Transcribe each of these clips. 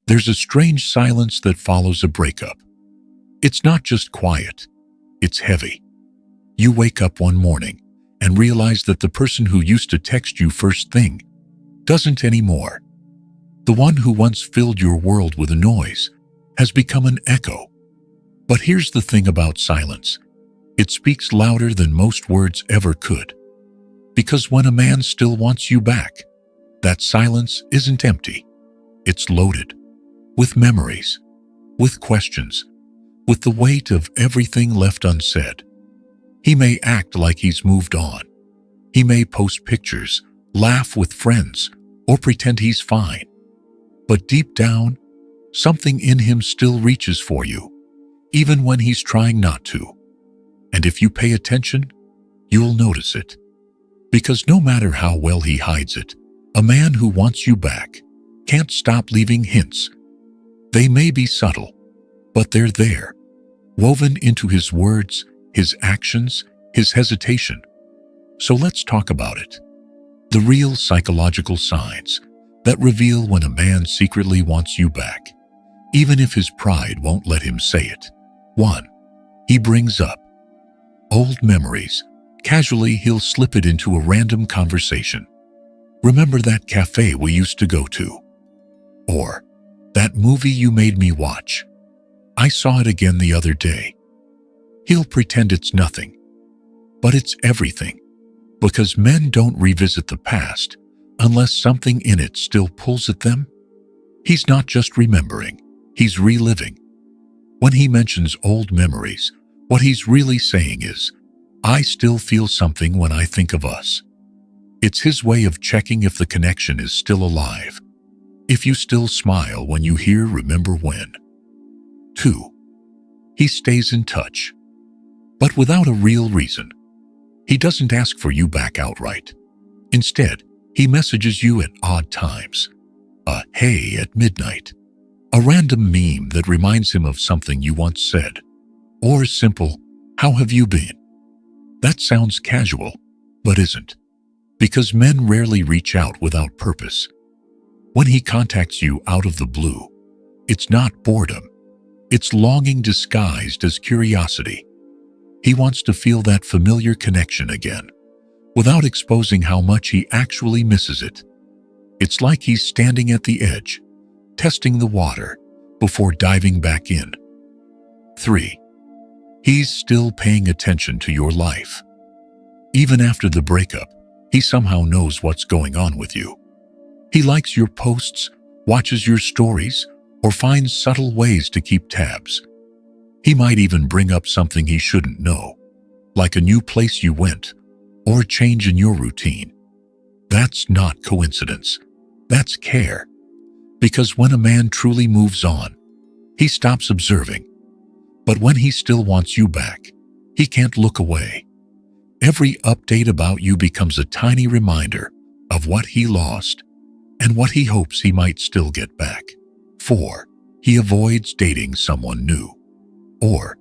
There's a strange silence that follows a breakup. It's not just quiet, it's heavy. You wake up one morning and realize that the person who used to text you first thing doesn't anymore. The one who once filled your world with a noise has become an echo. But here's the thing about silence. It speaks louder than most words ever could. Because when a man still wants you back, that silence isn't empty. It's loaded with memories, with questions, with the weight of everything left unsaid. He may act like he's moved on. He may post pictures, laugh with friends, or pretend he's fine. But deep down, something in him still reaches for you, even when he's trying not to. And if you pay attention, you'll notice it. Because no matter how well he hides it, a man who wants you back can't stop leaving hints. They may be subtle, but they're there, woven into his words, his actions, his hesitation. So let's talk about it. The real psychological signs that reveal when a man secretly wants you back, even if his pride won't let him say it. 1. He brings up old memories. Casually, he'll slip it into a random conversation. Remember that cafe we used to go to? Or, that movie you made me watch? I saw it again the other day. He'll pretend it's nothing, but it's everything. Because men don't revisit the past unless something in it still pulls at them. He's not just remembering, he's reliving. When he mentions old memories, what he's really saying is, I still feel something when I think of us. It's his way of checking if the connection is still alive. If you still smile when you hear "remember when." 2. He stays in touch, but without a real reason. He doesn't ask for you back outright. Instead, he messages you at odd times. A "hey" at midnight. A random meme that reminds him of something you once said. Or a simple, "How have you been?" That sounds casual, but isn't. Because men rarely reach out without purpose. When he contacts you out of the blue, it's not boredom. It's longing disguised as curiosity. He wants to feel that familiar connection again, without exposing how much he actually misses it. It's like he's standing at the edge, testing the water before diving back in. 3. He's still paying attention to your life. Even after the breakup, he somehow knows what's going on with you. He likes your posts, watches your stories, or finds subtle ways to keep tabs. He might even bring up something he shouldn't know, like a new place you went, or a change in your routine. That's not coincidence. That's care. Because when a man truly moves on, he stops observing. But when he still wants you back, he can't look away. Every update about you becomes a tiny reminder of what he lost and what he hopes he might still get back. 4. He avoids dating someone new. Or,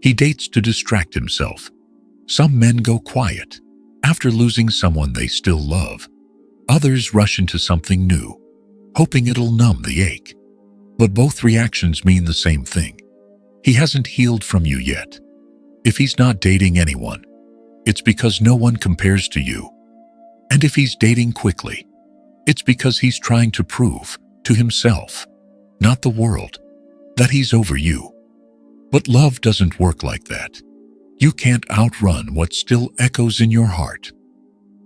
he dates to distract himself. Some men go quiet after losing someone they still love. Others rush into something new, hoping it'll numb the ache. But both reactions mean the same thing. He hasn't healed from you yet. If he's not dating anyone, it's because no one compares to you. And if he's dating quickly, it's because he's trying to prove to himself, not the world, that he's over you. But love doesn't work like that. You can't outrun what still echoes in your heart.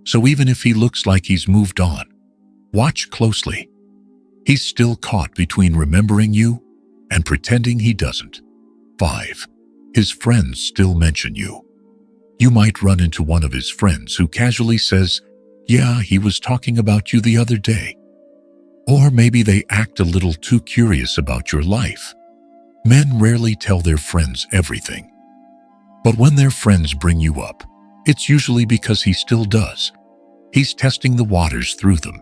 So even if he looks like he's moved on, watch closely. He's still caught between remembering you and pretending he doesn't. 5. His friends still mention you. You might run into one of his friends who casually says, "Yeah, he was talking about you the other day." Or maybe they act a little too curious about your life. Men rarely tell their friends everything. But when their friends bring you up, it's usually because he still does. He's testing the waters through them,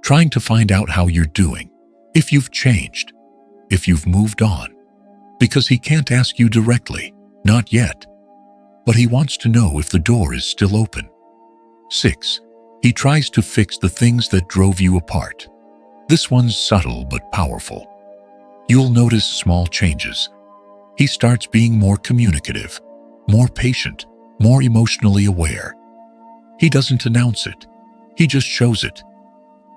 trying to find out how you're doing, if you've changed, if you've moved on. Because he can't ask you directly, not yet. But he wants to know if the door is still open. 6. He tries to fix the things that drove you apart. This one's subtle but powerful. You'll notice small changes. He starts being more communicative, more patient, more emotionally aware. He doesn't announce it. He just shows it.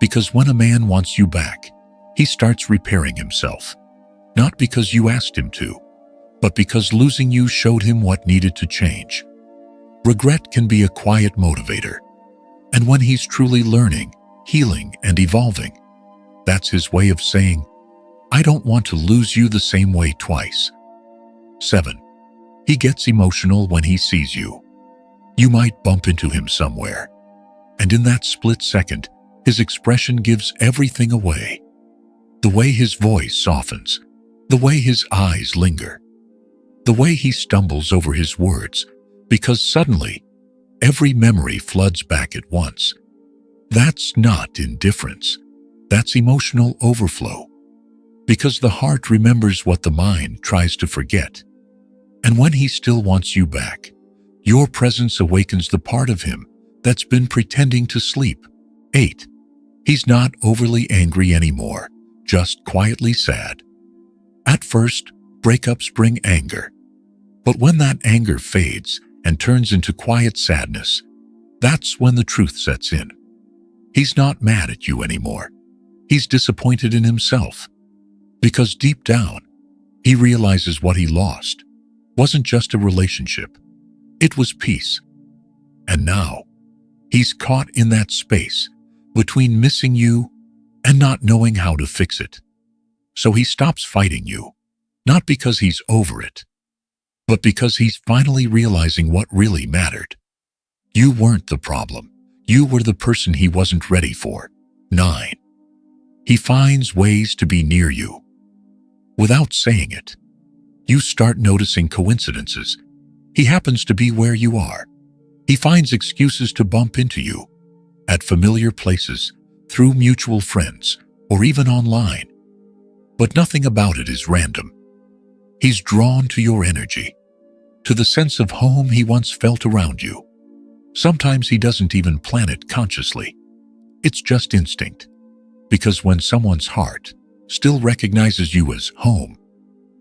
Because when a man wants you back, he starts repairing himself. Not because you asked him to, but because losing you showed him what needed to change. Regret can be a quiet motivator. And when he's truly learning, healing, and evolving, that's his way of saying, I don't want to lose you the same way twice. 7. He gets emotional when he sees you. You might bump into him somewhere, and in that split second, his expression gives everything away. The way his voice softens, the way his eyes linger, the way he stumbles over his words, because suddenly, every memory floods back at once. That's not indifference. That's emotional overflow. Because the heart remembers what the mind tries to forget. And when he still wants you back, your presence awakens the part of him that's been pretending to sleep. 8. He's not overly angry anymore, just quietly sad. At first, breakups bring anger. But when that anger fades and turns into quiet sadness, that's when the truth sets in. He's not mad at you anymore. He's disappointed in himself. Because deep down, he realizes what he lost wasn't just a relationship. It was peace. And now, he's caught in that space between missing you and not knowing how to fix it. So he stops fighting you, not because he's over it, but because he's finally realizing what really mattered. You weren't the problem. You were the person he wasn't ready for. 9. He finds ways to be near you. Without saying it, you start noticing coincidences. He happens to be where you are. He finds excuses to bump into you at familiar places, through mutual friends, or even online. But nothing about it is random. He's drawn to your energy, to the sense of home he once felt around you. Sometimes he doesn't even plan it consciously. It's just instinct. Because when someone's heart still recognizes you as home,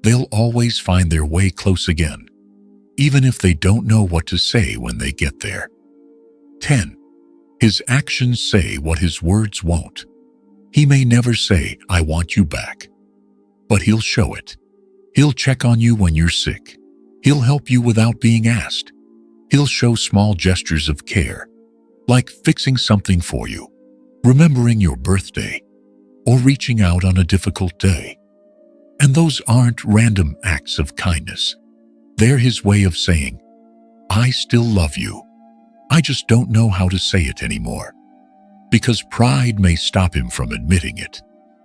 they'll always find their way close again, even if they don't know what to say when they get there. 10. His actions say what his words won't. He may never say, I want you back, but he'll show it. He'll check on you when you're sick. He'll help you without being asked. He'll show small gestures of care, like fixing something for you, remembering your birthday, or reaching out on a difficult day. And those aren't random acts of kindness. They're his way of saying, I still love you. I just don't know how to say it anymore. Because pride may stop him from admitting it,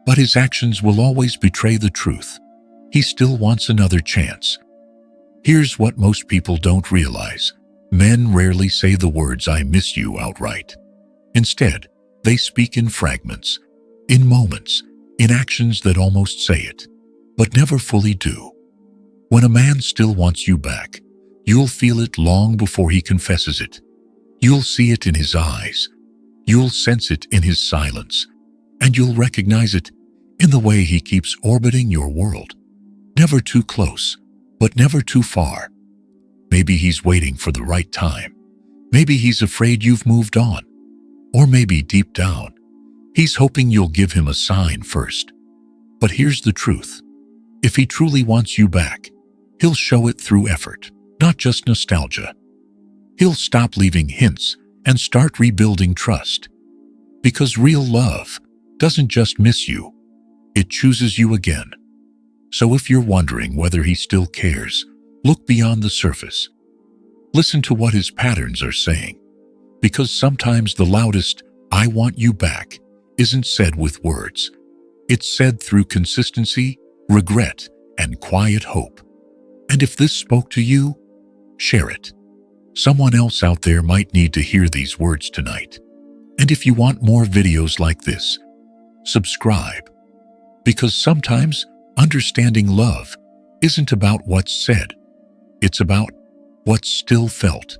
but his actions will always betray the truth. He still wants another chance. Here's what most people don't realize. Men rarely say the words, I miss you, outright. Instead, they speak in fragments, in moments, in actions that almost say it, but never fully do. When a man still wants you back, you'll feel it long before he confesses it. You'll see it in his eyes. You'll sense it in his silence. And you'll recognize it in the way he keeps orbiting your world. Never too close, but never too far. Maybe he's waiting for the right time. Maybe he's afraid you've moved on. Or maybe deep down, he's hoping you'll give him a sign first. But here's the truth. If he truly wants you back, he'll show it through effort, not just nostalgia. He'll stop leaving hints and start rebuilding trust. Because real love doesn't just miss you, it chooses you again. So if you're wondering whether he still cares, look beyond the surface. Listen to what his patterns are saying. Because sometimes the loudest, I want you back, isn't said with words. It's said through consistency, regret, and quiet hope. And if this spoke to you, share it. Someone else out there might need to hear these words tonight. And if you want more videos like this, subscribe. Because sometimes understanding love isn't about what's said. It's about what's still felt.